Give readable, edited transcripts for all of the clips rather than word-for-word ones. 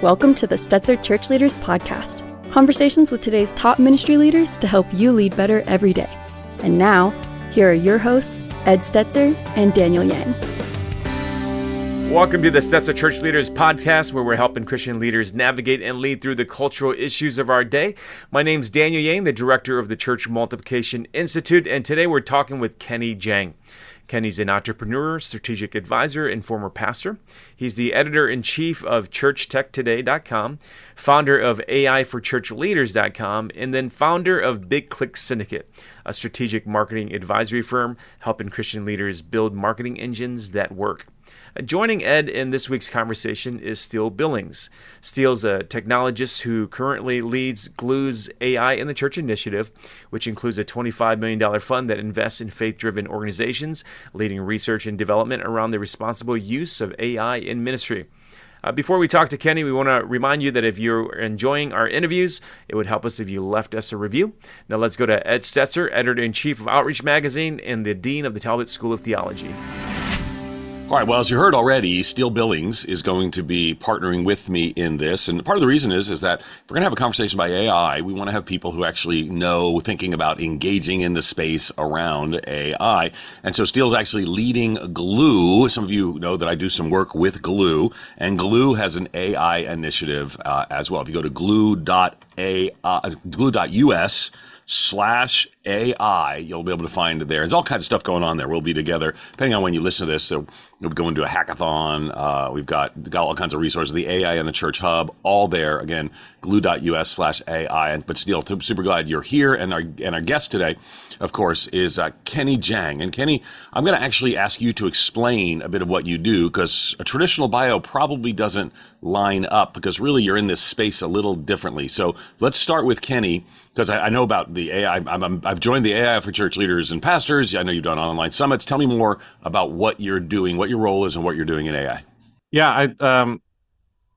Welcome to the Stetzer ChurchLeaders Podcast. Conversations with today's top ministry leaders to help you lead better every day. And now, here are your hosts, Ed Stetzer and Daniel Jahng. Welcome to the Stetzer ChurchLeaders Podcast, where we're helping Christian leaders navigate and lead through the cultural issues of our day. My name's Daniel Jahng, the director of the Church Multiplication Institute, and today we're talking with Kenny Jahng. Kenny's an entrepreneur, strategic advisor, and former pastor. He's the editor-in-chief of ChurchTechToday.com, founder of AI for ChurchLeaders.com, and then founder of Big Click Syndicate, a strategic marketing advisory firm helping Christian leaders build marketing engines that work. Joining Ed in this week's conversation is Steele Billings. Steele's a technologist who currently leads Glue's AI in the Church initiative, which includes a $25 million fund that invests in faith-driven organizations, leading research and development around the responsible use of AI in ministry. Before we talk to Kenny, we want to remind you that if you're enjoying our interviews, it would help us if you left us a review. Now let's go to Ed Stetzer, editor-in-chief of Outreach Magazine and the dean of the Talbot School of Theology. All right, well, as you heard already, Steele Billings is going to be partnering with me in this. And part of the reason is that if we're going to have a conversation about AI, we want to have people who actually know, thinking about engaging in the space around AI. And so Steele's actually leading Glue. Some of you know that I do some work with Glue, and Glue has an AI initiative as well. If you go to glue.us/AI, you'll be able to find it there. There's all kinds of stuff going on there. We'll be together, depending on when you listen to this. So we'll go into a hackathon. We've got all kinds of resources, the AI and the Church Hub, all there. Again, glue.us/AI. But Steele, I'm super glad you're here. And our guest today, of course, is Kenny Jahng. And Kenny, I'm going to actually ask you to explain a bit of what you do, because a traditional bio probably doesn't line up, because really you're in this space a little differently. So let's start with Kenny, because I know about the AI. I've joined the AI for church leaders and pastors. I know you've done online summits. Tell me more about what you're doing, what your role is, and what you're doing in AI. Yeah,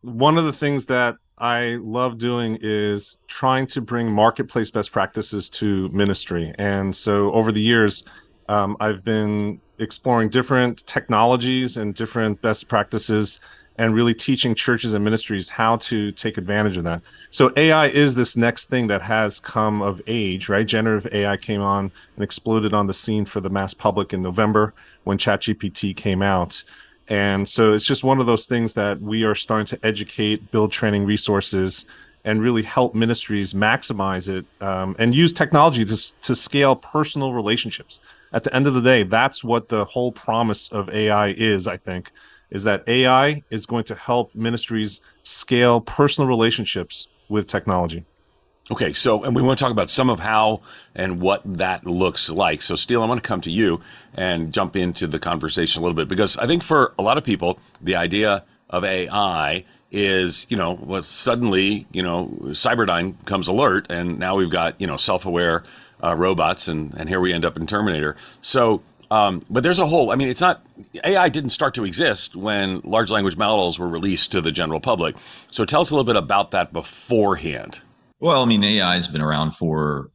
one of the things that I love doing is trying to bring marketplace best practices to ministry. And so over the years, I've been exploring different technologies and different best practices and really teaching churches and ministries how to take advantage of that. So AI is this next thing that has come of age, right? Generative AI came on and exploded on the scene for the mass public in November when ChatGPT came out. And so it's just one of those things that we are starting to educate, build training resources, and really help ministries maximize it and use technology to scale personal relationships. At the end of the day, that's what the whole promise of AI is, I think, is that AI is going to help ministries scale personal relationships with technology. Okay, so, and we want to talk about some of how and what that looks like. So, Steele, I want to come to you and jump into the conversation a little bit, because I think for a lot of people, the idea of AI is, suddenly, Cyberdyne comes alert, and now we've got, self-aware robots, and here we end up in Terminator. So, but there's a whole, it's not, AI didn't start to exist when large language models were released to the general public. So tell us a little bit about that beforehand. Well, AI has been around for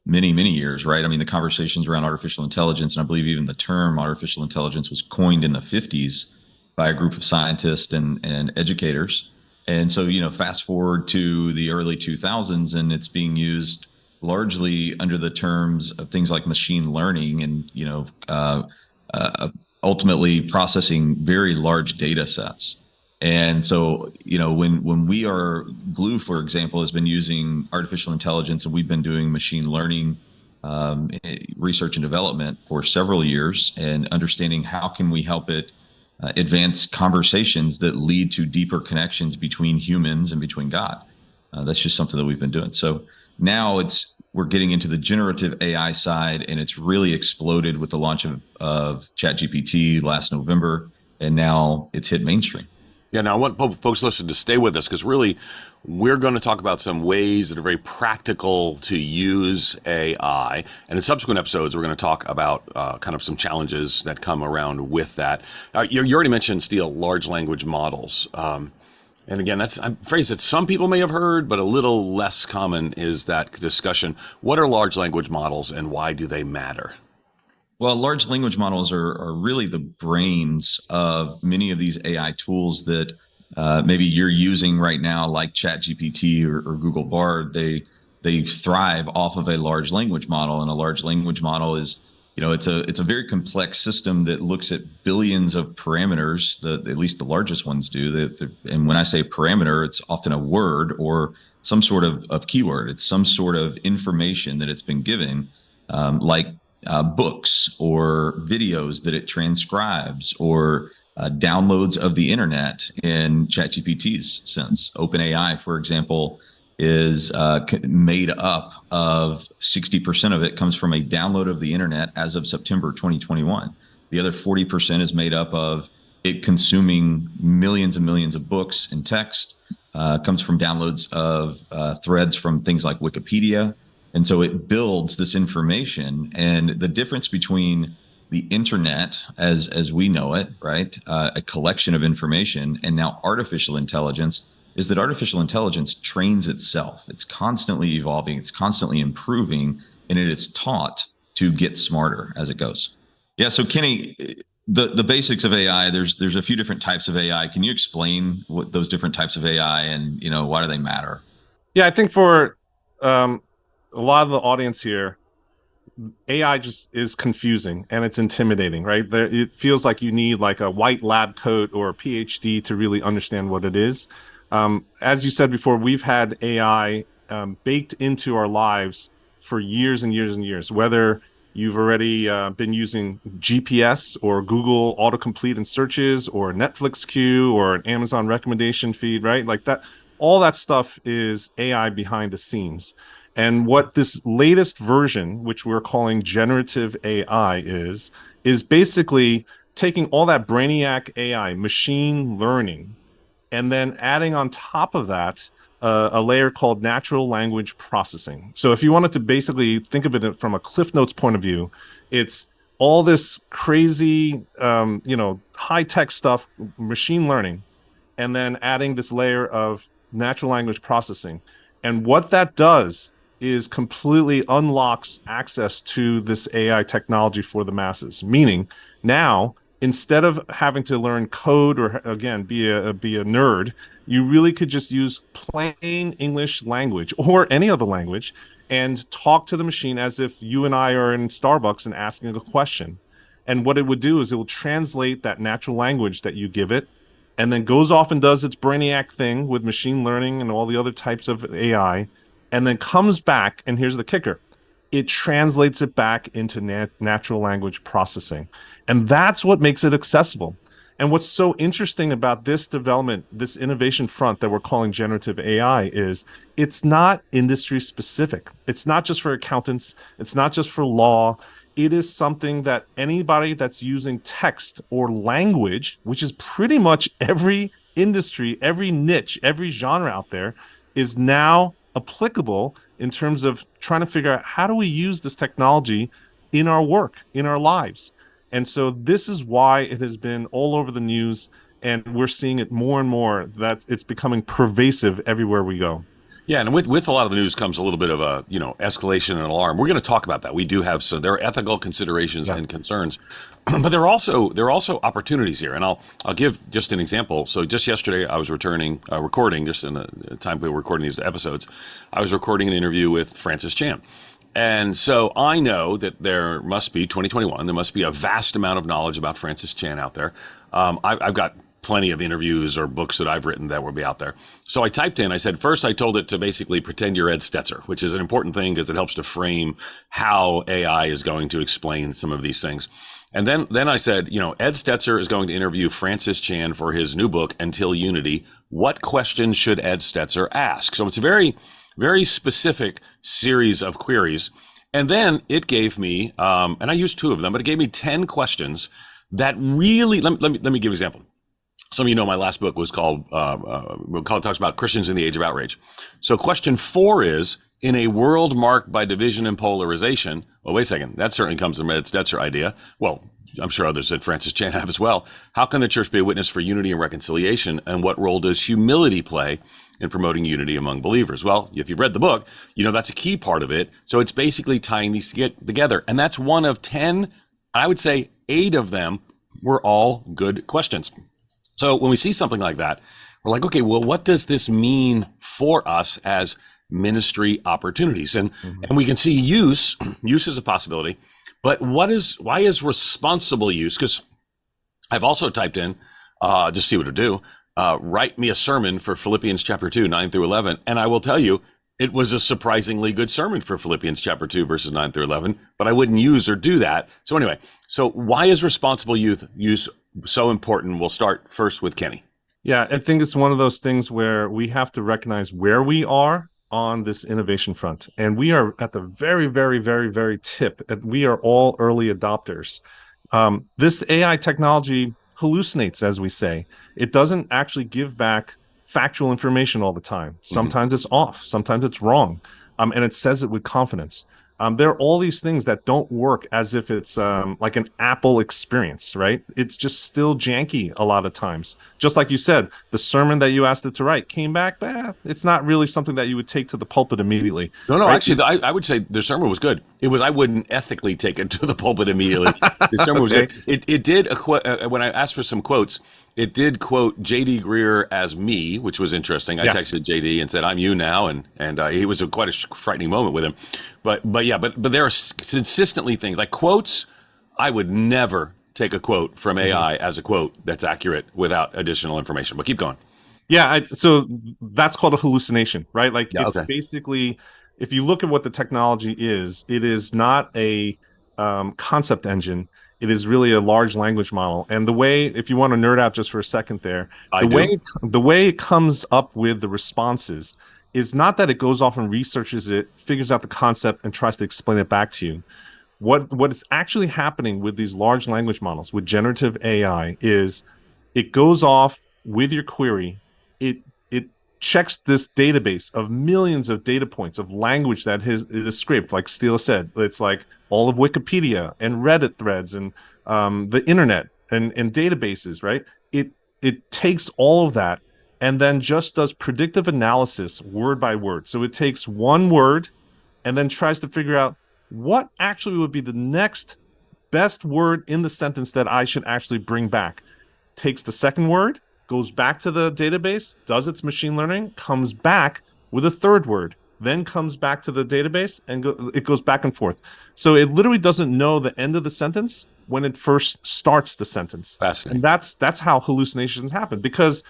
many, many years, right? The conversations around artificial intelligence, and I believe even the term artificial intelligence was coined in the 50s by a group of scientists and educators. And so, fast forward to the early 2000s, and it's being used largely under the terms of things like machine learning and, ultimately processing very large data sets. And so, when we are, Glue, for example, has been using artificial intelligence, and we've been doing machine learning research and development for several years, and understanding how can we help it advance conversations that lead to deeper connections between humans and between God. That's just something that we've been doing. So now we're getting into the generative AI side, and it's really exploded with the launch of ChatGPT last November, and now it's hit mainstream. Yeah, now I want folks listening to stay with us, because really we're going to talk about some ways that are very practical to use AI. And in subsequent episodes, we're going to talk about kind of some challenges that come around with that. You already mentioned, Steele, large language models. And again, that's a phrase that some people may have heard, but a little less common is that discussion. What are large language models, and why do they matter? Well, large language models are really the brains of many of these AI tools that maybe you're using right now, like ChatGPT or Google Bard, they thrive off of a large language model, and a large language model is, it's a very complex system that looks at billions of parameters. At least the largest ones do. And when I say parameter, it's often a word or some sort of keyword. It's some sort of information that it's been given, like books or videos that it transcribes, or downloads of the internet in ChatGPT's sense. OpenAI, for example, is made up of 60% of it comes from a download of the internet as of September 2021. The other 40% is made up of it consuming millions and millions of books and text, comes from downloads of threads from things like Wikipedia. And so it builds this information. And the difference between the internet as we know it, right, a collection of information, and now artificial intelligence, is that artificial intelligence trains itself. It's constantly evolving, it's constantly improving, and it is taught to get smarter as it goes. Yeah, so Kenny, the basics of AI, there's a few different types of AI. Can you explain what those different types of AI and, why do they matter? Yeah, I think for a lot of the audience here, AI just is confusing and it's intimidating, right? It feels like you need like a white lab coat or a PhD to really understand what it is. As you said before, we've had AI baked into our lives for years and years and years, whether you've already been using GPS or Google autocomplete in searches, or Netflix queue, or an Amazon recommendation feed, right? Like that, all that stuff is AI behind the scenes. And what this latest version, which we're calling generative AI, is basically taking all that brainiac AI, machine learning, and then adding on top of that a layer called natural language processing. So if you wanted to basically think of it from a Cliff Notes point of view, it's all this crazy, high-tech stuff, machine learning, and then adding this layer of natural language processing. And what that does is completely unlocks access to this AI technology for the masses. Meaning now, instead of having to learn code or, again, be a nerd, you really could just use plain English language or any other language and talk to the machine as if you and I are in Starbucks and asking a question. And what it would do is it will translate that natural language that you give it, and then goes off and does its brainiac thing with machine learning and all the other types of AI, and then comes back, and here's the kicker, it translates it back into natural language processing. And that's what makes it accessible. And what's so interesting about this development, this innovation front that we're calling generative AI, is it's not industry specific. It's not just for accountants. It's not just for law. It is something that anybody that's using text or language, which is pretty much every industry, every niche, every genre out there, is now applicable in terms of trying to figure out how do we use this technology in our work, in our lives. And so this is why it has been all over the news, and we're seeing it more and more, that it's becoming pervasive everywhere we go. Yeah, and with a lot of the news comes a little bit of a escalation and alarm. We're going to talk about that. We do have there are ethical considerations and concerns, but there are also opportunities here. And I'll give just an example. So just yesterday, I was recording just in the time we were recording these episodes. I was recording an interview with Francis Chan. And so I know that there must be 2021. There must be a vast amount of knowledge about Francis Chan out there. I've got plenty of interviews or books that I've written that will be out there. So I typed in, I said, first I told it to basically pretend you're Ed Stetzer, which is an important thing because it helps to frame how AI is going to explain some of these things. And then I said, Ed Stetzer is going to interview Francis Chan for his new book, Until Unity. What questions should Ed Stetzer ask? So it's a very, very specific series of queries. And then it gave me, and I used 2 of them, but it gave me 10 questions that really, let me give you an example. Some of you know my last book was called, talks about Christians in the Age of Outrage. So question 4 is, in a world marked by division and polarization, well, wait a second, that certainly comes from Ed Stetzer idea. Well, I'm sure others at Francis Chan have as well. How can the church be a witness for unity and reconciliation? And what role does humility play in promoting unity among believers? Well, if you've read the book, that's a key part of it. So it's basically tying these together. And that's one of 10, I would say 8 of them were all good questions. So when we see something like that, we're like, okay, well, what does this mean for us as ministry opportunities? And we can see use is a possibility, but why is responsible use? Because I've also typed in, just see what it'll do, write me a sermon for Philippians chapter 2, 9 through 11. And I will tell you, it was a surprisingly good sermon for Philippians chapter 2, verses 9 through 11, but I wouldn't use or do that. So anyway, so why is responsible use so important? We'll start first with Kenny. Yeah, I think it's one of those things where we have to recognize where we are on this innovation front. And we are at the very, very, very, very tip. And we are all early adopters. This AI technology hallucinates, as we say. It doesn't actually give back factual information all the time. Sometimes it's off. Sometimes it's wrong. And it says it with confidence. There are all these things that don't work as if it's like an Apple experience, right? It's just still janky a lot of times. Just like you said, the sermon that you asked it to write came back, it's not really something that you would take to the pulpit immediately. No, right? Actually, I would say the sermon was good. I wouldn't ethically take it to the pulpit immediately. The sermon was good. It did, when I asked for some quotes, it did quote J.D. Greer as me, which was interesting. I texted J.D. and said, "I'm you now," and it was quite a frightening moment with him. But there are consistently things like quotes. I would never take a quote from AI as a quote that's accurate without additional information. But keep going. Yeah, so that's called a hallucination, right? Like it's basically, if you look at what the technology is, it is not a concept engine. It is really a large language model. And the way, if you want to nerd out just for a second there, the way it comes up with the responses is not that it goes off and researches it, figures out the concept, and tries to explain it back to you. What is actually happening with these large language models, with generative AI, is it goes off with your query. It checks this database of millions of data points of language that is scraped, like Steele said. It's like all of Wikipedia and Reddit threads and the internet and databases, right? It takes all of that and then just does predictive analysis word by word. So it takes one word and then tries to figure out what actually would be the next best word in the sentence that I should actually bring back. Takes the second word, goes back to the database, does its machine learning, comes back with a third word, then comes back to the database, and it goes back and forth. So it literally doesn't know the end of the sentence when it first starts the sentence. Fascinating. And that's how hallucinations happen, because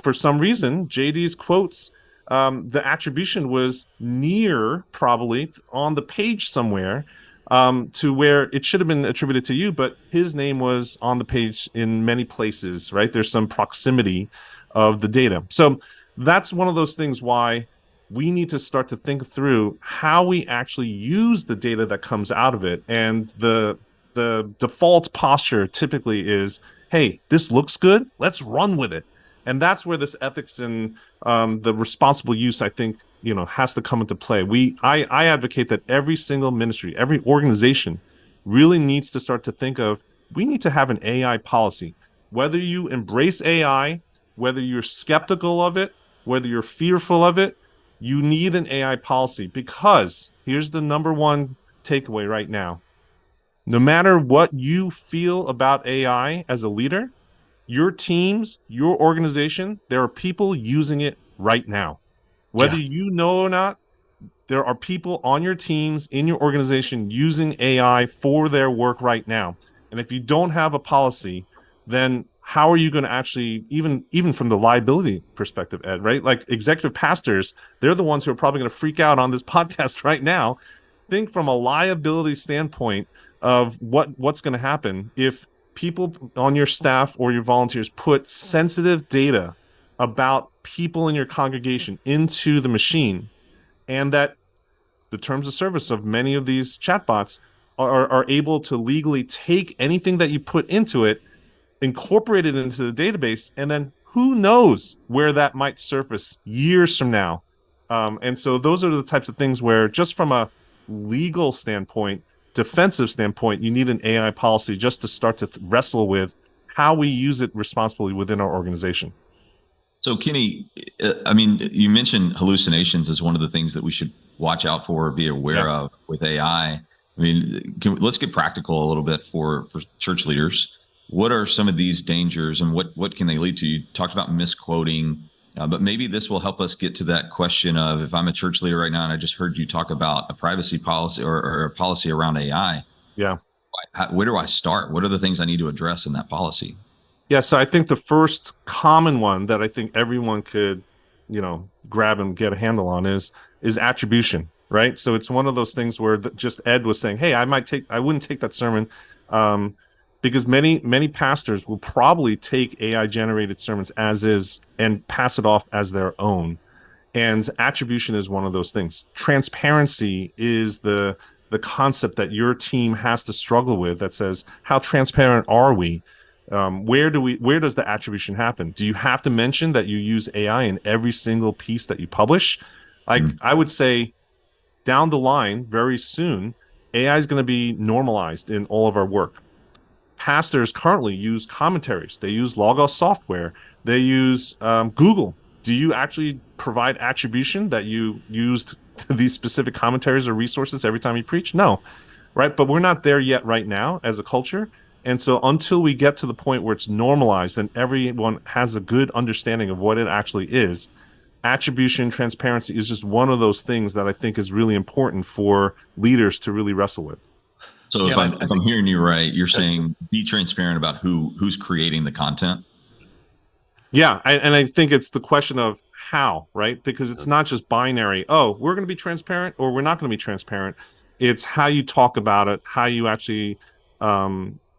for some reason, JD's quotes, the attribution was near, probably, on the page somewhere, to where it should have been attributed to you, but his name was on the page in many places, right? There's some proximity of the data. So that's one of those things why we need to start to think through how we actually use the data that comes out of it. And the default posture typically is, hey, this looks good, let's run with it. And that's where this ethics and the responsible use, I think, has to come into play. I advocate that every single ministry, every organization really needs to start to think of, we need to have an AI policy. Whether you embrace AI, whether you're skeptical of it, whether you're fearful of it, you need an AI policy, because here's the number one takeaway right now. No matter what you feel about AI as a leader, your teams, your organization, there are people using it right now. Whether you know or not, there are people on your teams, in your organization, using AI for their work right now. And if you don't have a policy, then how are you going to actually, even from the liability perspective, Ed, right? Like executive pastors, they're the ones who are probably going to freak out on this podcast right now. Think from a liability standpoint of what's going to happen if people on your staff or your volunteers put sensitive data about people in your congregation into the machine, and that the terms of service of many of these chatbots are able to legally take anything that you put into it, incorporate it into the database, and then who knows where that might surface years from now. And so those are the types of things where, just from a legal standpoint, defensive standpoint, you need an AI policy just to start to wrestle with how we use it responsibly within our organization. So Kenny, you mentioned hallucinations as one of the things that we should watch out for or be aware of with AI. Let's get practical a little bit for church leaders. What are some of these dangers, and what can they lead to? You talked about misquoting. But maybe this will help us get to that question of, if I'm a church leader right now and I just heard you talk about a privacy policy or a policy around AI. Yeah. Where do I start? What are the things I need to address in that policy? Yeah, so I think the first common one that I think everyone could, grab and get a handle on is attribution, right? So it's one of those things where just Ed was saying, hey, I wouldn't take that sermon, because many pastors will probably take AI generated sermons as is and pass it off as their own. And attribution is one of those things. Transparency is the concept that your team has to struggle with, that says, how transparent are we? Where does the attribution happen? Do you have to mention that you use AI in every single piece that you publish? I would say down the line, very soon, AI is going to be normalized in all of our work. Pastors currently use commentaries. They use Logos software. They use Google. Do you actually provide attribution that you used these specific commentaries or resources every time you preach? No, right? But we're not there yet right now as a culture. And so until we get to the point where it's normalized and everyone has a good understanding of what it actually is, attribution, transparency is just one of those things that I think is really important for leaders to really wrestle with. So if I'm hearing you right, you're saying be transparent about who's creating the content. Yeah, and I think it's the question of how, right? Because it's not just binary, oh, we're going to be transparent or we're not going to be transparent. It's how you talk about it, how you actually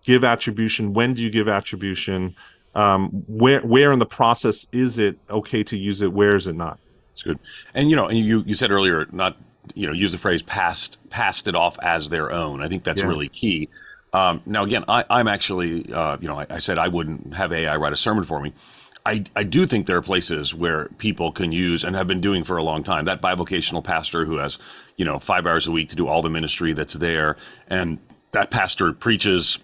give attribution, when do you give attribution, where in the process is it okay to use it, where is it not? That's good. And you said earlier, not use the phrase passed it off as their own. I think that's really key. Now again, I'm actually I said I wouldn't have AI write a sermon for me. I do think there are places where people can use, and have been doing for a long time, that bivocational pastor who has 5 hours a week to do all the ministry that's there, and that pastor preaches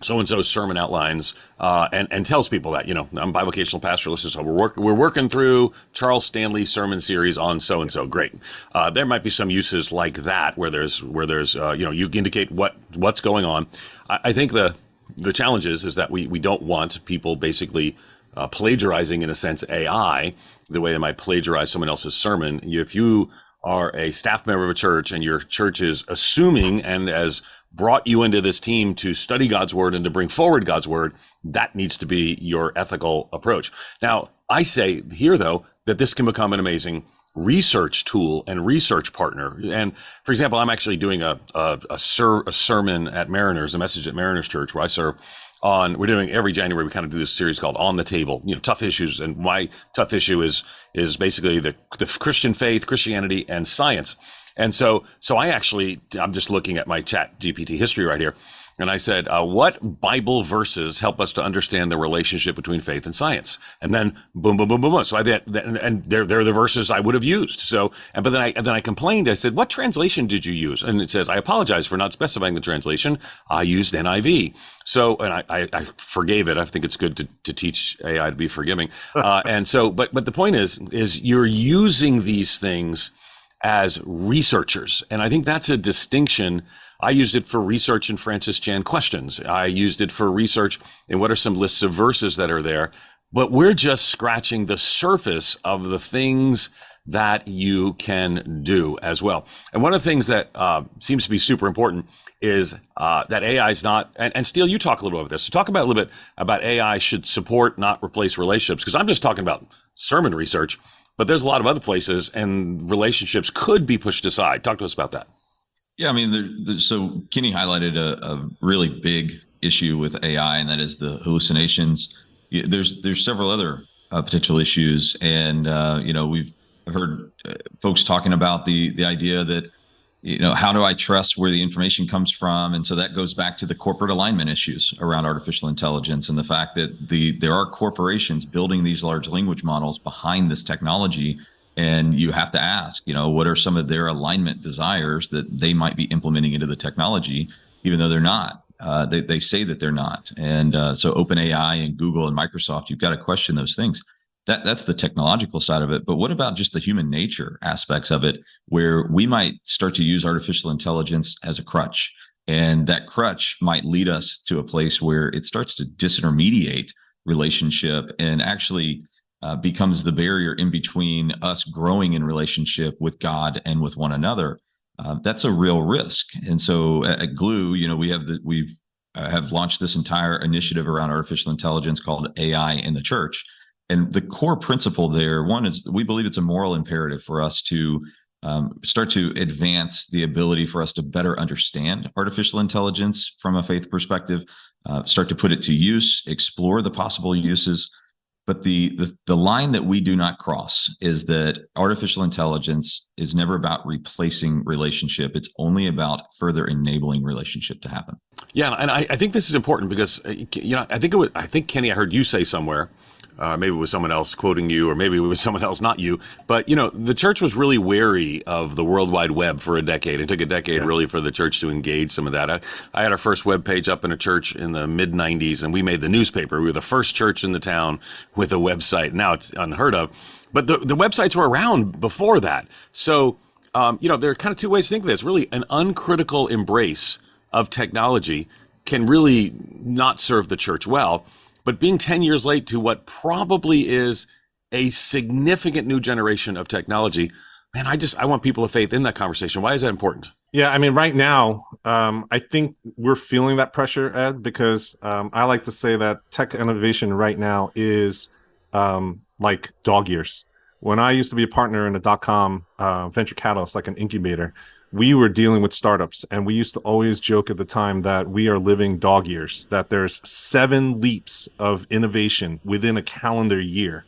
so-and-so's sermon outlines, and tells people that, I'm a bivocational pastor. Listen, so we're working through Charles Stanley's sermon series on so-and-so. Great. There might be some uses like that where there's you indicate what's going on. I think the challenge is that we don't want people basically plagiarizing, in a sense, AI, the way they might plagiarize someone else's sermon. If you are a staff member of a church and your church is assuming and has brought you into this team to study God's word and to bring forward God's word, that needs to be your ethical approach. Now, I say here, though, that this can become an amazing research tool and research partner. And for example, I'm actually doing a sermon at Mariners, a message at Mariners Church, where I serve. We're doing every January, we kind of do this series called On the Table, tough issues. And my tough issue is basically the Christian faith, Christianity, and science. And so I'm just looking at my Chat GPT history right here. And I said, what Bible verses help us to understand the relationship between faith and science? And then boom, boom, boom, boom, boom. So and they're the verses I would have used. So, but then I complained. I said, what translation did you use? And it says, I apologize for not specifying the translation. I used NIV. So, and I forgave it. I think it's good to teach AI to be forgiving. And so, but the point is you're using these things as researchers. And I think that's a distinction. I used it for research in Francis Chan questions. I used it for research in what are some lists of verses that are there. But we're just scratching the surface of the things that you can do as well. And one of the things that seems to be super important is that AI is not, and Steele, you talk a little bit about this. So talk about a little bit about AI should support, not replace relationships, because I'm just talking about sermon research, but there's a lot of other places and relationships could be pushed aside. Talk to us about that. Yeah, I mean, so Kenny highlighted a really big issue with AI, and that is the hallucinations. There's several other potential issues, and we've heard folks talking about the idea that how do I trust where the information comes from, and so that goes back to the corporate alignment issues around artificial intelligence and the fact that there are corporations building these large language models behind this technology. And you have to ask, what are some of their alignment desires that they might be implementing into the technology, even though they're not. They say that they're not. And so OpenAI and Google and Microsoft, you've got to question those things. That's the technological side of it. But what about just the human nature aspects of it, where we might start to use artificial intelligence as a crutch? And that crutch might lead us to a place where it starts to disintermediate relationship and actually becomes the barrier in between us growing in relationship with God and with one another, that's a real risk. And so at Glue, we've have launched this entire initiative around artificial intelligence called AI in the church. And the core principle there, one, is we believe it's a moral imperative for us to start to advance the ability for us to better understand artificial intelligence from a faith perspective, start to put it to use, explore the possible uses. But the line that we do not cross is that artificial intelligence is never about replacing relationship. It's only about further enabling relationship to happen. Yeah, and I think this is important because I think Kenny, I heard you say somewhere, maybe it was someone else quoting you, or maybe it was someone else, not you. But, the church was really wary of the World Wide Web for a decade. It took a decade really for the church to engage some of that. I had our first web page up in a church in the mid-'90s, and we made the newspaper. We were the first church in the town with a website. Now it's unheard of. But the websites were around before that. So, there are kind of two ways to think of this. Really, an uncritical embrace of technology can really not serve the church well. But being 10 years late to what probably is a significant new generation of technology, man, I want people of faith in that conversation. Why is that important? Yeah, I mean, right now, I think we're feeling that pressure, Ed, because I like to say that tech innovation right now is like dog years. When I used to be a partner in a .com venture catalyst, like an incubator, we were dealing with startups, and we used to always joke at the time that we are living dog years, that there's 7 leaps of innovation within a calendar year.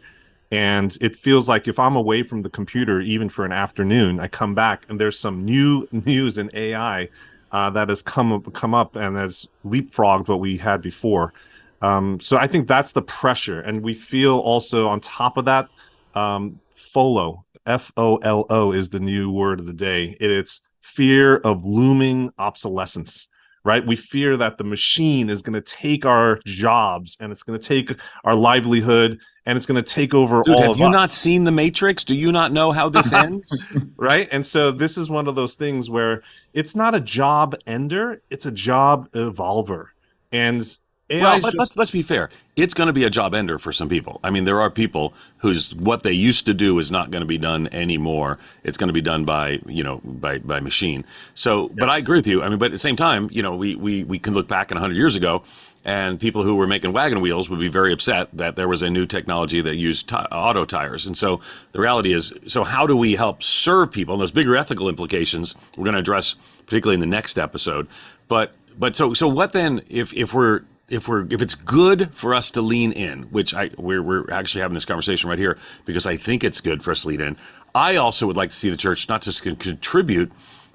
And it feels like if I'm away from the computer, even for an afternoon, I come back and there's some new news in AI that has come up and has leapfrogged what we had before. So I think that's the pressure. And we feel also on top of that, FOLO, FOLO is the new word of the day. It's fear of looming obsolescence, right? We fear that the machine is going to take our jobs, and it's going to take our livelihood, and it's going to take over all of us. Have you not seen The Matrix? Do you not know how this ends? Right? And so this is one of those things where it's not a job ender, it's a job evolver. And Well, but let's be fair. It's going to be a job ender for some people. I mean, there are people whose what they used to do is not going to be done anymore. It's going to be done by machine. So, yes. But I agree with you. I mean, but at the same time, we can look back 100 years ago, and people who were making wagon wheels would be very upset that there was a new technology that used auto tires. And so the reality is, so how do we help serve people? And those bigger ethical implications we're going to address particularly in the next episode. But so what then if it's good for us to lean in, which we're actually having this conversation right here because I think it's good for us to lean in. I also would like to see the church not just contribute,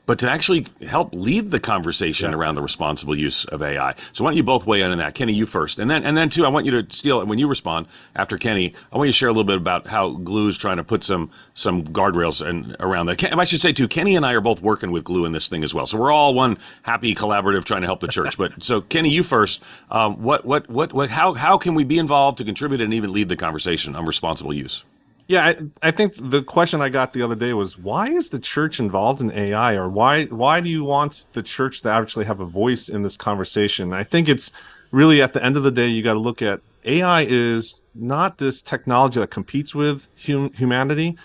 but to actually help lead the conversation around the responsible use of AI. So why don't you both weigh in on that? Kenny, you first. And then too, I want you to steal, when you respond after Kenny, I want you to share a little bit about how Glue is trying to put some guardrails around that. I should say too, Kenny and I are both working with Glue in this thing as well. So we're all one happy collaborative trying to help the church. But so Kenny, you first. How can we be involved to contribute and even lead the conversation on responsible use? Yeah, I think the question I got the other day was, why is the church involved in AI, or why do you want the church to actually have a voice in this conversation? I think it's really, at the end of the day, you got to look at AI is not this technology that competes with humanity.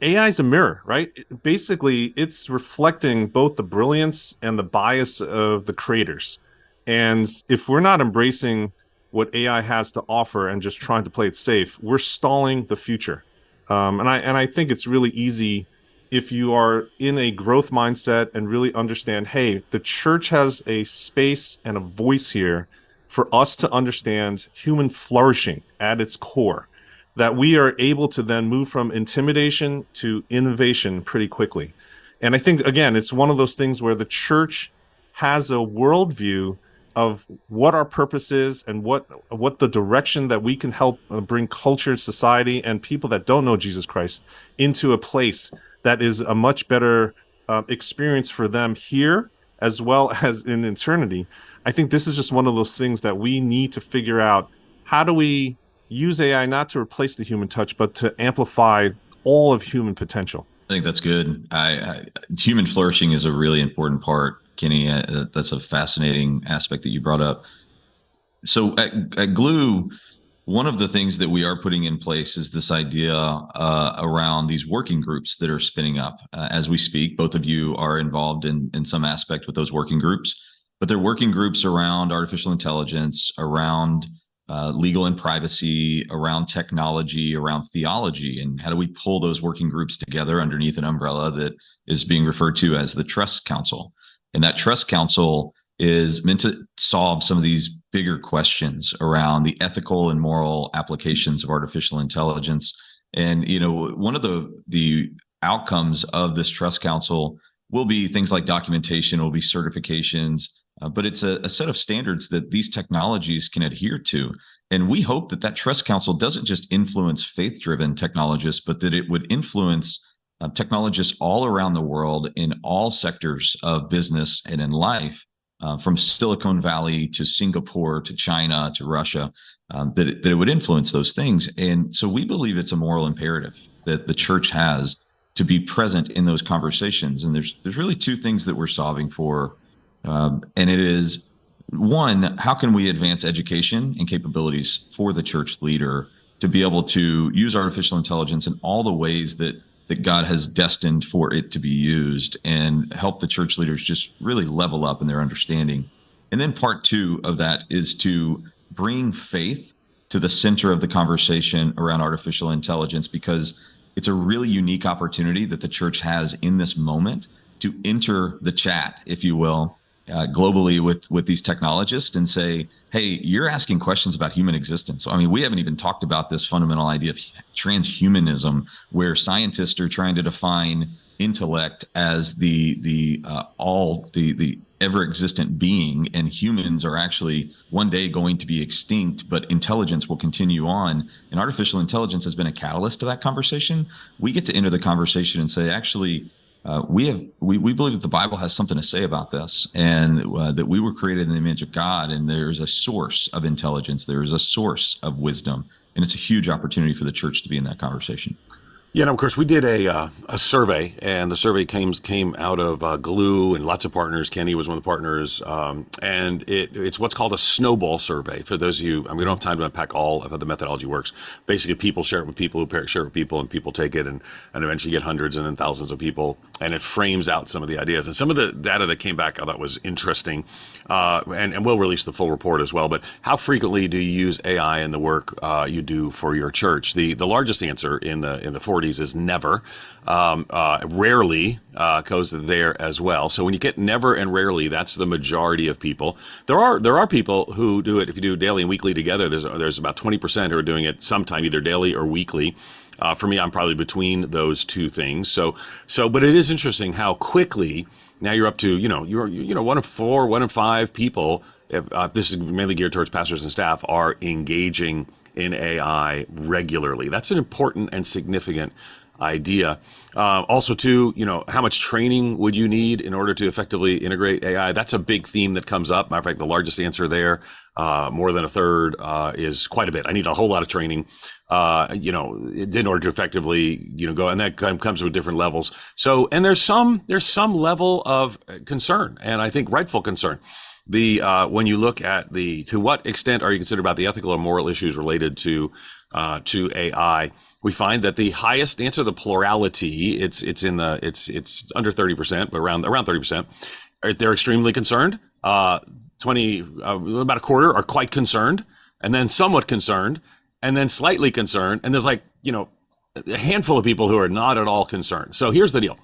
AI is a mirror, right? Basically, it's reflecting both the brilliance and the bias of the creators. And if we're not embracing what AI has to offer and just trying to play it safe, we're stalling the future. And I think it's really easy if you are in a growth mindset and really understand, hey, the church has a space and a voice here for us to understand human flourishing at its core, that we are able to then move from intimidation to innovation pretty quickly. And I think, again, it's one of those things where the church has a worldview of what our purpose is and what the direction that we can help bring culture, society, and people that don't know Jesus Christ into a place that is a much better experience for them here as well as in eternity. I think this is just one of those things that we need to figure out. How do we use AI not to replace the human touch, but to amplify all of human potential? I think that's good. Human flourishing is a really important part, Kenny. That's a fascinating aspect that you brought up. So at Glue, one of the things that we are putting in place is this idea around these working groups that are spinning up as we speak. Both of you are involved in some aspect with those working groups, but they're working groups around artificial intelligence, around legal and privacy, around technology, around theology, and how do we pull those working groups together underneath an umbrella that is being referred to as the Trust Council. And that Trust Council is meant to solve some of these bigger questions around the ethical and moral applications of artificial intelligence. And, one of the outcomes of this Trust Council will be things like documentation, will be certifications, but it's a set of standards that these technologies can adhere to. And we hope that Trust Council doesn't just influence faith-driven technologists, but that it would influence technologists all around the world in all sectors of business and in life, from Silicon Valley to Singapore to China to Russia, that it would influence those things. And so we believe it's a moral imperative that the church has to be present in those conversations. And there's really two things that we're solving for. And it is, one, how can we advance education and capabilities for the church leader to be able to use artificial intelligence in all the ways that God has destined for it to be used, and help the church leaders just really level up in their understanding. And then part two of that is to bring faith to the center of the conversation around artificial intelligence, because it's a really unique opportunity that the church has in this moment to enter the chat, if you will, globally with these technologists and say, hey, you're asking questions about human existence. I mean, we haven't even talked about this fundamental idea of transhumanism, where scientists are trying to define intellect as the ever existent being, and humans are actually one day going to be extinct, but intelligence will continue on. And artificial intelligence has been a catalyst to that conversation. We get to enter the conversation and say, actually, we believe that the Bible has something to say about this, and that we were created in the image of God, and there's a source of intelligence, there is a source of wisdom, and it's a huge opportunity for the church to be in that conversation. Yeah, and of course, we did a survey, and the survey came out of Glue and lots of partners. Kenny was one of the partners, and it's what's called a snowball survey. For those of you, we don't have time to unpack all of how the methodology works. Basically, people share it with people who share it with people, and people take it and eventually get hundreds and then thousands of people, and it frames out some of the ideas. And some of the data that came back I thought was interesting, and we'll release the full report as well. But how frequently do you use AI in the work you do for your church? The largest answer in the 40s is never. Rarely goes there as well. So when you get never and rarely, that's the majority of people. There are people who do it. If you do daily and weekly together, there's about 20% who are doing it sometime, either daily or weekly. For me, I'm probably between those two things. So, but it is interesting how quickly now you're up to, you're one of 4, 1 of 5 people. If this is mainly geared towards pastors and staff, are engaging in AI regularly. That's an important and significant idea. Also, too, how much training would you need in order to effectively integrate AI? That's a big theme that comes up. Matter of fact, the largest answer there, more than a third, is quite a bit. I need a whole lot of training, in order to effectively, go, and that comes with different levels. So, and there's some level of concern, and I think rightful concern. When you look at to what extent are you concerned about the ethical or moral issues related to AI, we find that the highest answer, the plurality, it's under 30%, but around 30%, they're extremely concerned. About a quarter are quite concerned, and then somewhat concerned, and then slightly concerned, and there's a handful of people who are not at all concerned. So here's the deal.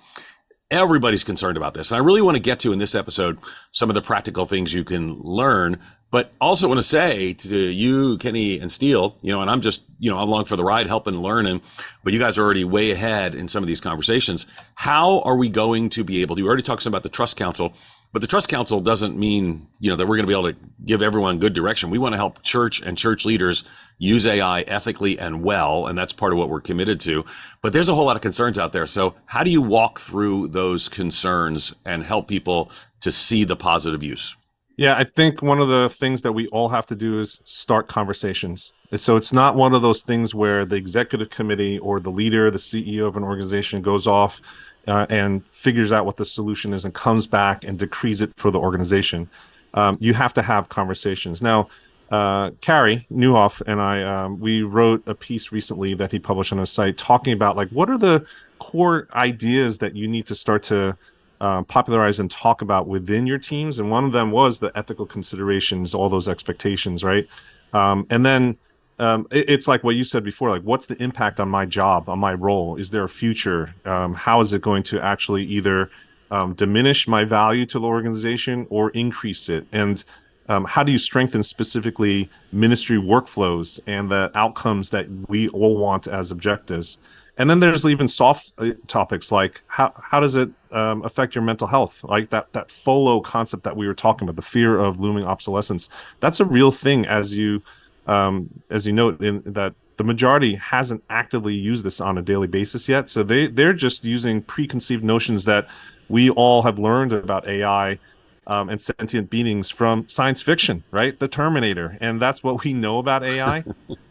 Everybody's concerned about this. And I really want to get to in this episode some of the practical things you can learn, but also want to say to you, Kenny and Steele, and I'm just, I'm along for the ride, helping, learning, but you guys are already way ahead in some of these conversations. How are we going to be able to, we already talked about the Trust Council, but the Trust Council doesn't mean, that we're going to be able to give everyone good direction. We want to help church and church leaders use AI ethically and well, and that's part of what we're committed to. But there's a whole lot of concerns out there. So how do you walk through those concerns and help people to see the positive use? Yeah, I think one of the things that we all have to do is start conversations. So it's not one of those things where the executive committee or the leader, the CEO of an organization goes off and figures out what the solution is and comes back and decrees it for the organization. You have to have conversations. Now, Carrie Newhoff and I, we wrote a piece recently that he published on his site talking about like what are the core ideas that you need to start to popularize and talk about within your teams. And one of them was the ethical considerations, all those expectations, right? And then it's like what you said before, like what's the impact on my job, on my role? Is there a future? How is it going to actually either diminish my value to the organization or increase it? And how do you strengthen specifically ministry workflows and the outcomes that we all want as objectives? And then there's even soft topics like how does it affect your mental health? Like that FOLO concept that we were talking about, the fear of looming obsolescence. That's a real thing, as you note, in that the majority hasn't actively used this on a daily basis yet. So they're just using preconceived notions that we all have learned about AI and sentient beings from science fiction, right? The Terminator. And that's what we know about AI.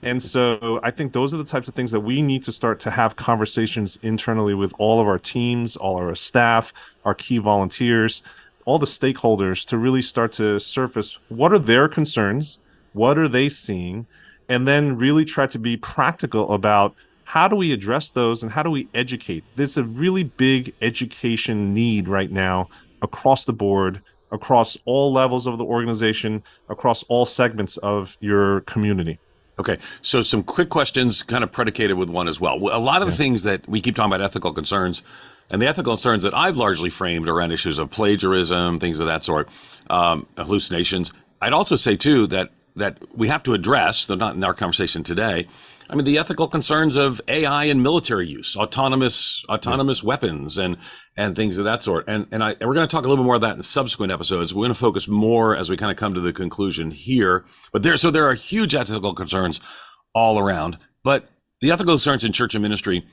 And so I think those are the types of things that we need to start to have conversations internally with all of our teams, all of our staff, our key volunteers, all the stakeholders, to really start to surface what are their concerns, what are they seeing, and then really try to be practical about how do we address those and how do we educate. There's a really big education need right now across the board, across all levels of the organization, across all segments of your community. Okay, so some quick questions kind of predicated with one as well. A lot of the things that we keep talking about, ethical concerns, and the ethical concerns that I've largely framed around issues of plagiarism, things of that sort, hallucinations. I'd also say, too, that we have to address, though not in our conversation today, I mean, the ethical concerns of AI and military use, autonomous weapons and things of that sort. And we're going to talk a little bit more of that in subsequent episodes. We're going to focus more as we kind of come to the conclusion here. But there are huge ethical concerns all around. But the ethical concerns in church and ministry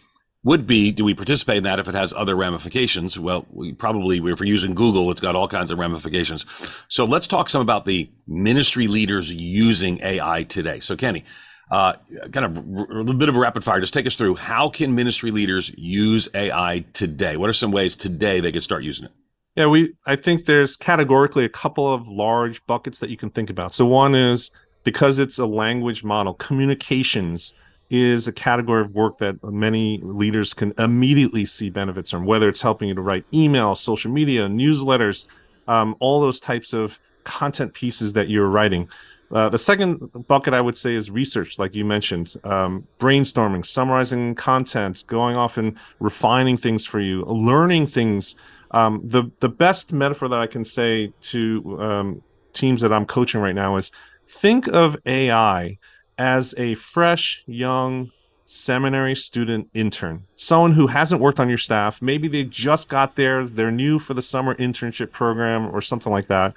would be, do we participate in that if it has other ramifications? Well, if we're using Google, it's got all kinds of ramifications. So let's talk some about the ministry leaders using AI today. So Kenny, kind of a little bit of a rapid fire. Just take us through, how can ministry leaders use AI today? What are some ways today they could start using it? Yeah, I think there's categorically a couple of large buckets that you can think about. So one is, because it's a language model, communications is a category of work that many leaders can immediately see benefits from, whether it's helping you to write emails, social media, newsletters, all those types of content pieces that you're writing. The second bucket I would say is research, like you mentioned, brainstorming, summarizing content, going off and refining things for you, learning things. The best metaphor that I can say to teams that I'm coaching right now is, think of AI as a fresh, young seminary student intern, someone who hasn't worked on your staff. Maybe they just got there, they're new for the summer internship program or something like that.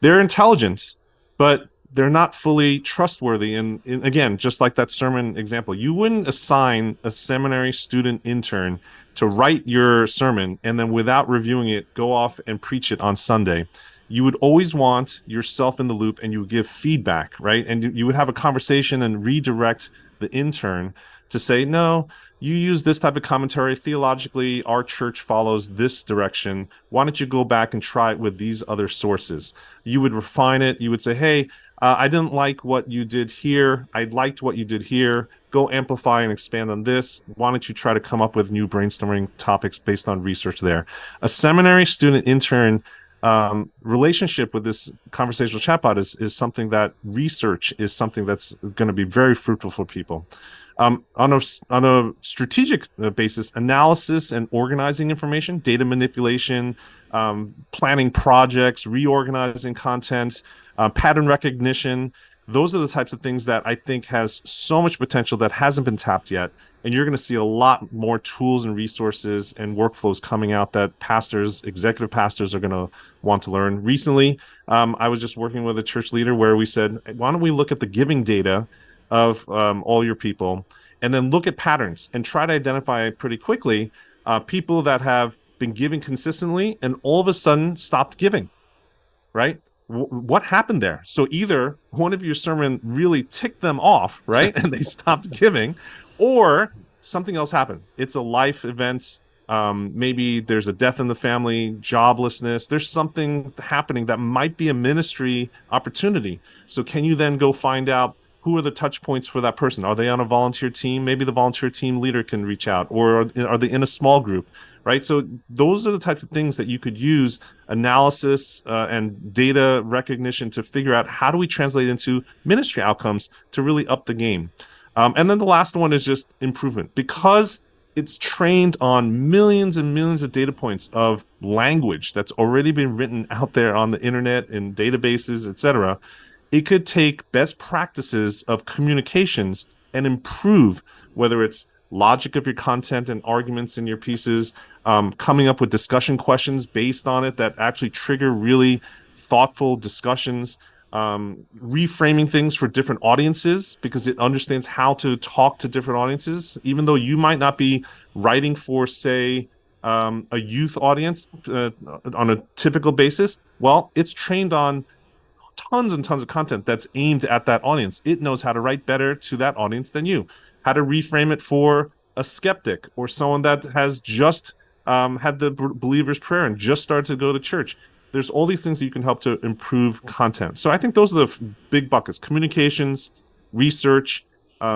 They're intelligent, but they're not fully trustworthy. And again, just like that sermon example, you wouldn't assign a seminary student intern to write your sermon and then, without reviewing it, go off and preach it on Sunday. You would always want yourself in the loop, and you would give feedback, right? And you would have a conversation and redirect the intern to say, no, you use this type of commentary. Theologically, our church follows this direction. Why don't you go back and try it with these other sources? You would refine it. You would say, hey, I didn't like what you did here. I liked what you did here. Go amplify and expand on this. Why don't you try to come up with new brainstorming topics based on research there? A seminary student intern relationship with this conversational chatbot is something that research is something that's going to be very fruitful for people. On a strategic basis, analysis and organizing information, data manipulation, planning projects, reorganizing content, pattern recognition. Those are the types of things that I think has so much potential that hasn't been tapped yet. And you're going to see a lot more tools and resources and workflows coming out that pastors, executive pastors, are going to want to learn. Recently, I was just working with a church leader where we said, why don't we look at the giving data of all your people, and then look at patterns and try to identify pretty quickly people that have been giving consistently and all of a sudden stopped giving, right? What happened there? So either one of your sermon really ticked them off, right? And they stopped giving, or something else happened. It's a life event. Maybe there's a death in the family, joblessness. There's something happening that might be a ministry opportunity. So can you then go find out who are the touch points for that person? Are they on a volunteer team? Maybe the volunteer team leader can reach out, or are they in a small group, right? So those are the types of things that you could use analysis and data recognition to figure out how do we translate into ministry outcomes to really up the game. And then the last one is just improvement, because it's trained on millions and millions of data points of language that's already been written out there on the internet in databases, etc. It could take best practices of communications and improve, whether it's logic of your content and arguments in your pieces, coming up with discussion questions based on it that actually trigger really thoughtful discussions, reframing things for different audiences, because it understands how to talk to different audiences, even though you might not be writing for, say, a youth audience on a typical basis. Well, it's trained on tons and tons of content that's aimed at that audience. It knows how to write better to that audience than you, how to reframe it for a skeptic or someone that has just had the believer's prayer and just started to go to church. There's all these things that you can help to improve content. So I think those are the big buckets: communications, research,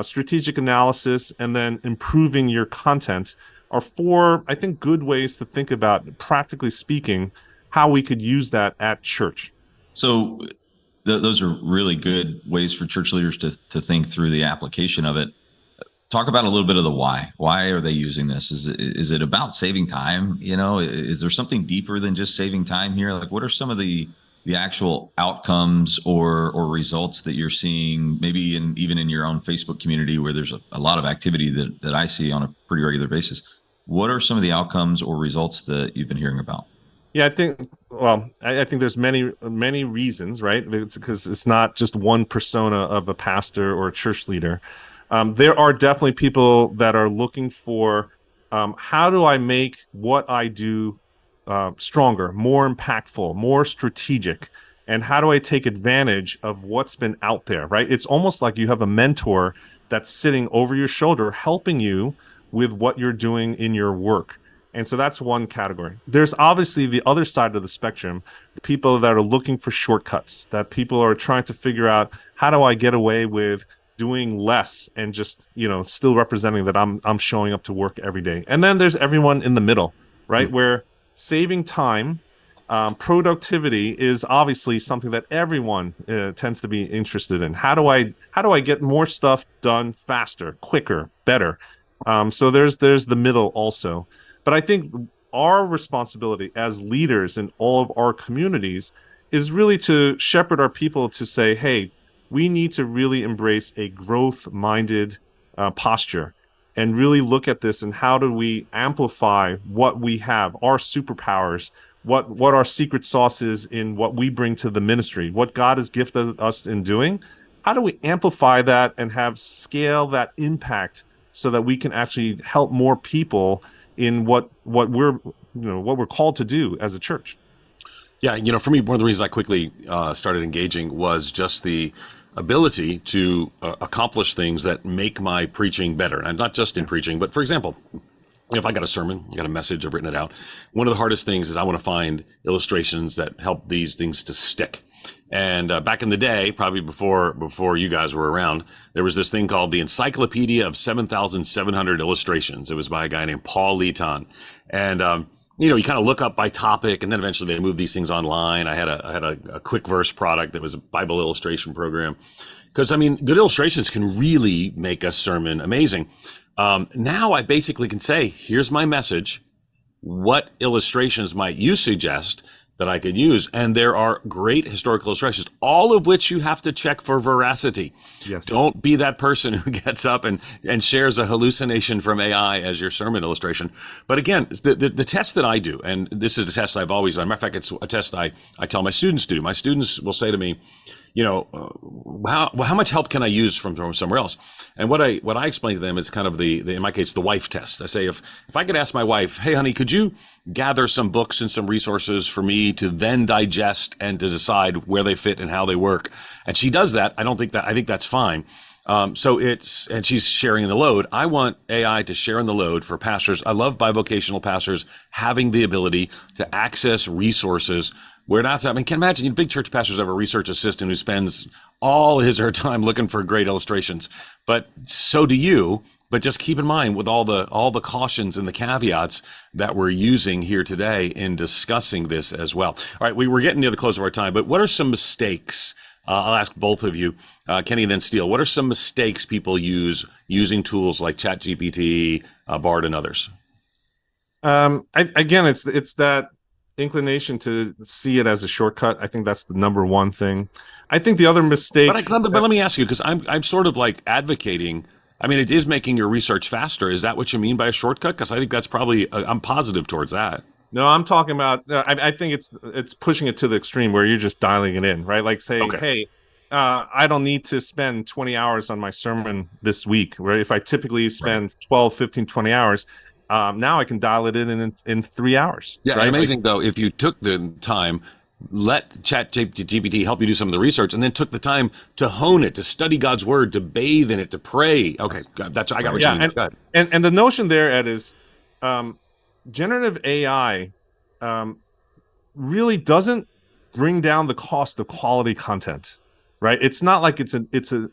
strategic analysis, and then improving your content are four, I think, good ways to think about, practically speaking, how we could use that at church. So those are really good ways for church leaders to think through the application of it. Talk about a little bit of the why. Why are they using this? Is it about saving time? You know, is there something deeper than just saving time here? Like, what are some of the actual outcomes or results that you're seeing, maybe even in your own Facebook community, where there's a lot of activity that I see on a pretty regular basis? What are some of the outcomes or results that you've been hearing about? Yeah, I think there's many reasons, right? It's because it's not just one persona of a pastor or a church leader. There are definitely people that are looking for, how do I make what I do stronger, more impactful, more strategic? And how do I take advantage of what's been out there, right? It's almost like you have a mentor that's sitting over your shoulder, helping you with what you're doing in your work. And so that's one category. There's obviously the other side of the spectrum, people that are looking for shortcuts, that people are trying to figure out, how do I get away with doing less and just, still representing that I'm showing up to work every day. And then there's everyone in the middle, right? Mm-hmm. Where saving time, productivity is obviously something that everyone tends to be interested in. How do I get more stuff done faster, quicker, better? So there's the middle also. But I think our responsibility as leaders in all of our communities is really to shepherd our people to say, hey, we need to really embrace a growth-minded posture and really look at this and how do we amplify what we have, our superpowers, what our secret sauce is in what we bring to the ministry, what God has gifted us in doing. How do we amplify that and have scale that impact so that we can actually help more people in what we're called to do as a church? Yeah, for me, one of the reasons I quickly started engaging was just the ability to accomplish things that make my preaching better. And not just in preaching, but for example, if I got a sermon, I got a message, I've written it out. One of the hardest things is I want to find illustrations that help these things to stick. And back in the day, probably before you guys were around, there was this thing called the Encyclopedia of 7,700 Illustrations. It was by a guy named Paul Leaton. And you kind of look up by topic, and then eventually they moved these things online. I had a quick verse product that was a Bible illustration program. Because, good illustrations can really make a sermon amazing. Now I basically can say, here's my message. What illustrations might you suggest that I could use? And there are great historical illustrations, all of which you have to check for veracity. Yes. Don't be that person who gets up and shares a hallucination from AI as your sermon illustration. But again, the test that I do, and this is a test I've always done. Matter of fact, it's a test I tell my students to do. My students will say to me, how much help can I use from somewhere else? And what I explain to them is kind of the in my case, the wife test. I say, if I could ask my wife, hey, honey, could you gather some books and some resources for me to then digest and to decide where they fit and how they work? And she does that. I think that's fine. and she's sharing the load. I want AI to share in the load for pastors. I love bivocational pastors having the ability to access resources where not, I mean, can imagine big church pastors have a research assistant who spends all his or her time looking for great illustrations, but so do you. But just keep in mind with all the cautions and the caveats that we're using here today in discussing this as well. All right, we're getting near the close of our time, but what are some mistakes? I'll ask both of you, Kenny and then Steele. What are some mistakes people use using tools like ChatGPT, Bard, and others? Again, it's that inclination to see it as a shortcut. I think that's the number one thing. I think the other mistake. But let me ask you, because I'm sort of like advocating. I mean, it is making your research faster. Is that what you mean by a shortcut? Because I think that's probably, I'm positive towards that. No, I'm talking about, I think it's pushing it to the extreme where you're just dialing it in, right? Like saying, hey, I don't need to spend 20 hours on my sermon this week, right? If I typically spend 12, 15, 20 hours, now I can dial it in 3 hours. Yeah, right? amazing though, if you took the time, let ChatGPT help you do some of the research, and then took the time to hone it, to study God's word, to bathe in it, to pray. Okay, I got what you mean. And the notion there, Ed, is generative AI really doesn't bring down the cost of quality content, right? It's not like the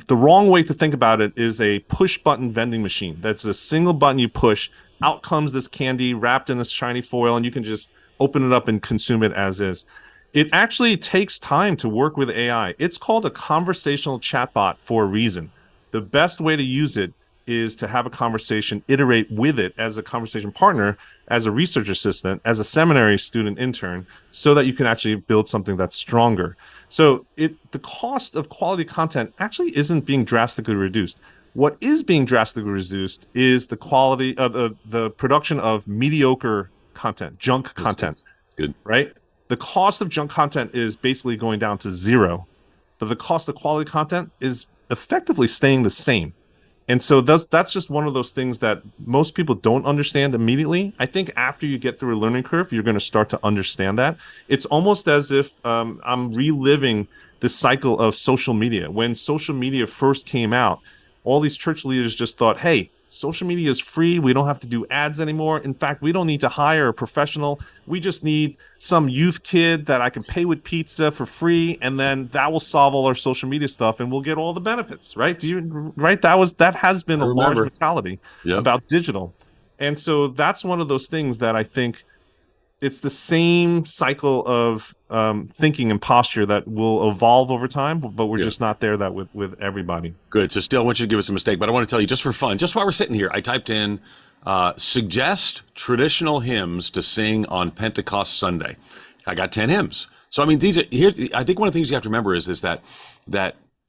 wrong way to think about it is a push button vending machine. That's a single button you push, out comes this candy wrapped in this shiny foil, and you can just open it up and consume it as is. It actually takes time to work with AI. It's called a conversational chatbot for a reason. The best way to use it is to have a conversation, iterate with it as a conversation partner, as a research assistant, as a seminary student intern, so that you can actually build something that's stronger. So the cost of quality content actually isn't being drastically reduced. What is being drastically reduced is the quality of the production of mediocre content, junk content. Good. Right? The cost of junk content is basically going down to zero, but the cost of quality content is effectively staying the same. And so that's just one of those things that most people don't understand immediately. I think after you get through a learning curve, you're going to start to understand that. It's almost as if I'm reliving the cycle of social media. When social media first came out, all these church leaders just thought, hey, social media is free. We don't have to do ads anymore. In fact, we don't need to hire a professional. We just need some youth kid that I can pay with pizza for free, and then that will solve all our social media stuff, and we'll get all the benefits, right? That has been a large mentality about digital. And so that's one of those things that I think it's the same cycle of thinking and posture that will evolve over time, but we're just not there that with everybody. Good. So still, I want you to give us a mistake, but I want to tell you just for fun, just while we're sitting here, I typed in suggest traditional hymns to sing on Pentecost Sunday. I got 10 hymns. So I mean, I think one of the things you have to remember is this, that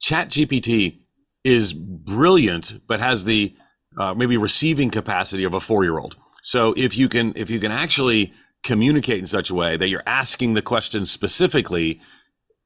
ChatGPT is brilliant, but has the maybe receiving capacity of a 4-year-old. So if you can actually communicate in such a way that you're asking the question specifically,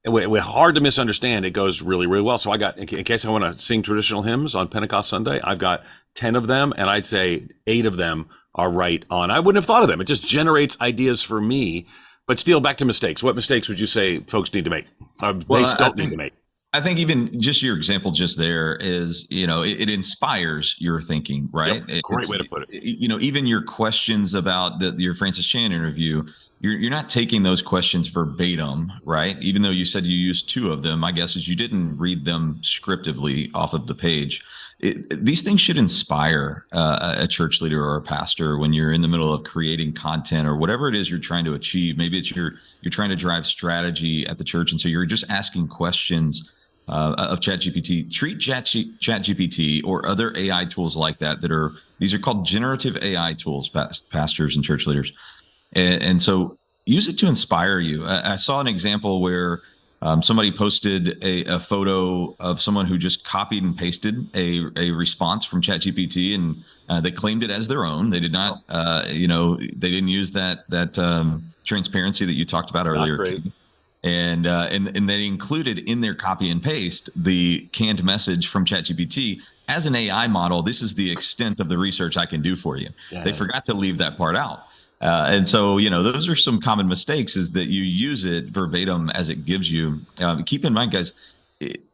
with hard to misunderstand, it goes really, really well. So I got, in case I want to sing traditional hymns on Pentecost Sunday, I've got 10 of them, and I'd say 8 of them are right on. I wouldn't have thought of them. It just generates ideas for me. But Steele, back to mistakes. What mistakes would you say folks need to make? Need to make? I think even just your example just there is, it inspires your thinking, right? Yep, great way to put it. Even your questions about your Francis Chan interview, you're not taking those questions verbatim, right? Even though you said you used 2 of them, my guess is you didn't read them scriptively off of the page. These things should inspire a church leader or a pastor when you're in the middle of creating content or whatever it is you're trying to achieve. Maybe it's you're trying to drive strategy at the church, and so you're just asking questions of ChatGPT. Treat ChatGPT or other AI tools like that these are called generative AI tools, pastors and church leaders. And so use it to inspire you. I saw an example where somebody posted a photo of someone who just copied and pasted a response from ChatGPT, and they claimed it as their own. They did not, they didn't use that transparency that you talked about earlier. And they included in their copy and paste the canned message from ChatGPT. As an AI model, this is the extent of the research I can do for you. Yeah. They forgot to leave that part out. And so, those are some common mistakes, is that you use it verbatim as it gives you. Keep in mind, guys,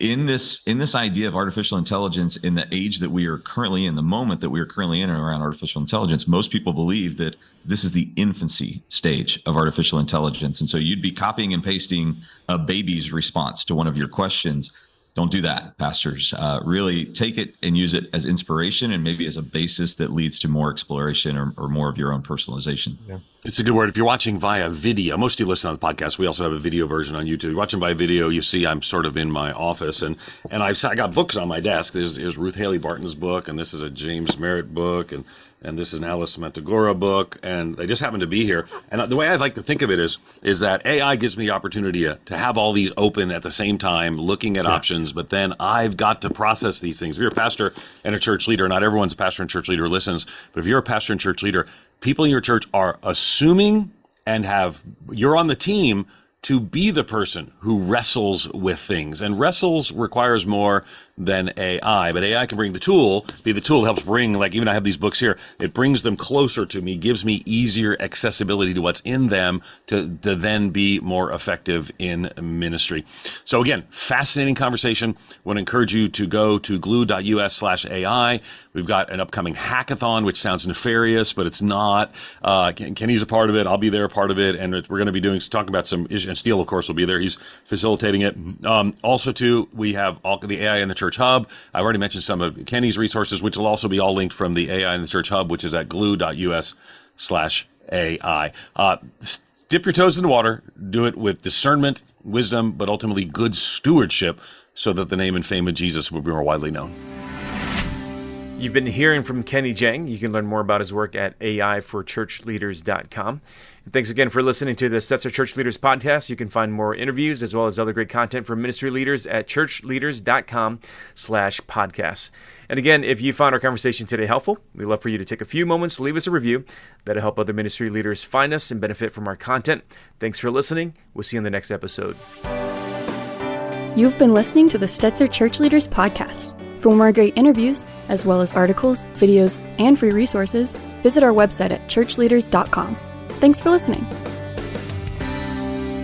in this idea of artificial intelligence, in the age that we are currently in, the moment that we are currently in around artificial intelligence, most people believe that this is the infancy stage of artificial intelligence. And so you'd be copying and pasting a baby's response to one of your questions. Don't do that, pastors. Really take it and use it as inspiration and maybe as a basis that leads to more exploration or more of your own personalization. Yeah. It's a good word. If you're watching via video, most of you listen on the podcast. We also have a video version on YouTube. You're watching by video, you see I'm sort of in my office, and I got books on my desk. There's Ruth Haley Barton's book, and this is a James Merritt book, and this is an Alice Matagora book, and they just happen to be here. And the way I like to think of it is that AI gives me the opportunity to have all these open at the same time, looking at options, but then I've got to process these things. If you're a pastor and a church leader, not everyone's a pastor and church leader who listens, but if you're a pastor and church leader, people in your church are assuming and you're on the team to be the person who wrestles with things. And wrestles requires more than AI, but AI can be the tool that helps bring, like even I have these books here, it brings them closer to me, gives me easier accessibility to what's in them to then be more effective in ministry. So again, fascinating conversation. I want to encourage you to go to glue.us/AI. We've got an upcoming hackathon, which sounds nefarious, but it's not. Kenny's a part of it. I'll be there, a part of it. And we're going to be talking about some issues. And Steele, of course, will be there. He's facilitating it. Also, too, we have all the AI in the Church Hub. I've already mentioned some of Kenny's resources, which will also be all linked from the AI in the Church Hub, which is at glue.us/AI. Dip your toes in the water. Do it with discernment, wisdom, but ultimately good stewardship so that the name and fame of Jesus will be more widely known. You've been hearing from Kenny Jahng. You can learn more about his work at AIforChurchLeaders.com. And thanks again for listening to the Stetzer Church Leaders Podcast. You can find more interviews as well as other great content from ministry leaders at ChurchLeaders.com/podcasts. And again, if you found our conversation today helpful, we'd love for you to take a few moments to leave us a review. That'll help other ministry leaders find us and benefit from our content. Thanks for listening. We'll see you in the next episode. You've been listening to the Stetzer Church Leaders Podcast. For more great interviews, as well as articles, videos, and free resources, visit our website at ChurchLeaders.com. Thanks for listening.